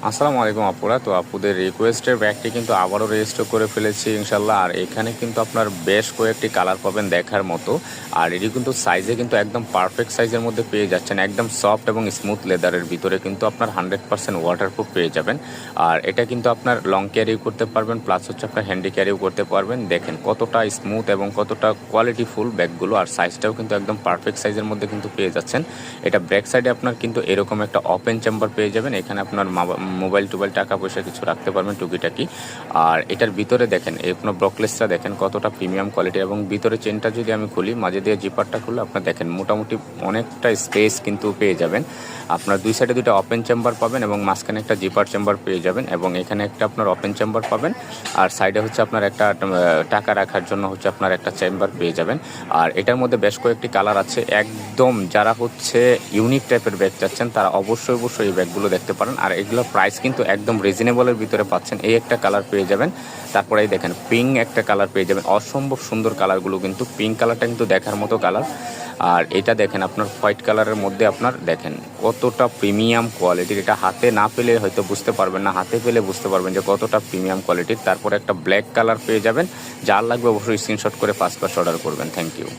আসসালামু আলাইকুম আপুরা। তো আপুদের রিকোয়েস্টের ব্যাগটি কিন্তু আবারও রেজিস্টার করে ফেলেছি ইনশাল্লাহ। আর এখানে কিন্তু আপনার বেশ কয়েকটি কালার পাবেন দেখার মতো। আর এটি কিন্তু সাইজে কিন্তু একদম পারফেক্ট সাইজের মধ্যে পেয়ে যাচ্ছেন, একদম সফট এবং স্মুথ লেদারের ভিতরে কিন্তু আপনার 100% ওয়াটারপ্রুফ পেয়ে যাবেন। আর এটা কিন্তু আপনার লং ক্যারিও করতে পারবেন, প্লাস হচ্ছে আপনার হ্যান্ডি ক্যারিও করতে পারবেন। দেখেন কতটা স্মুথ এবং কতটা কোয়ালিটিফুল ব্যাগগুলো, আর সাইজটাও কিন্তু একদম পারফেক্ট সাইজের মধ্যে কিন্তু পেয়ে যাচ্ছেন। এটা ব্যাক সাইডে আপনার কিন্তু এরকম একটা ওপেন চেম্বার পেয়ে যাবেন। এখানে আপনার মোবাইল টোবাইল টাকা পয়সা কিছু রাখতে পারবেন টুকিটাকি। আর এটার ভিতরে দেখেন আপনার ব্রকলেসটা দেখেন কতটা প্রিমিয়াম কোয়ালিটি, এবং ভিতরে চেনটা যদি আমি খুলি, মাঝে দিয়ে জিপারটা খুলে আপনার দেখেন মোটামুটি অনেকটা স্পেস কিন্তু পেয়ে যাবেন। আপনার দুই সাইডে দুটো ওপেন চেম্বার পাবেন এবং মাঝখানে একটা জিপার চেম্বার পেয়ে যাবেন, এবং এখানে একটা আপনার ওপেন চেম্বার পাবেন। আর সাইডে হচ্ছে আপনার একটা টাকা রাখার জন্য হচ্ছে আপনার একটা চেম্বার পেয়ে যাবেন। আর এটার মধ্যে বেশ কয়েকটি কালার আছে। একদম যারা হচ্ছে ইউনিক টাইপের ব্যাগ চাচ্ছেন তারা অবশ্যই এই ব্যাগগুলো দেখতে পারেন। আর এগুলোর প্রাইস কিন্তু একদম রিজনেবলের ভিতরে পাচ্ছেন। এই একটা কালার পেয়ে যাবেন, তারপরে এই দেখেন পিঙ্ক একটা কালার পেয়ে যাবেন। অসম্ভব সুন্দর কালারগুলো, কিন্তু পিঙ্ক কালারটা কিন্তু দেখার মতো কালার। আর এটা দেখেন আপনার হোয়াইট কালারের মধ্যে আপনার দেখেন কতটা প্রিমিয়াম কোয়ালিটির। এটা হাতে না পেলে হয়তো বুঝতে পারবেন না, হাতে পেলে বুঝতে পারবেন যে কতটা প্রিমিয়াম কোয়ালিটির। তারপরে একটা ব্ল্যাক কালার পেয়ে যাবেন। যার লাগবে অবশ্যই স্ক্রিনশট করে 5 অর্ডার করবেন। Thank you.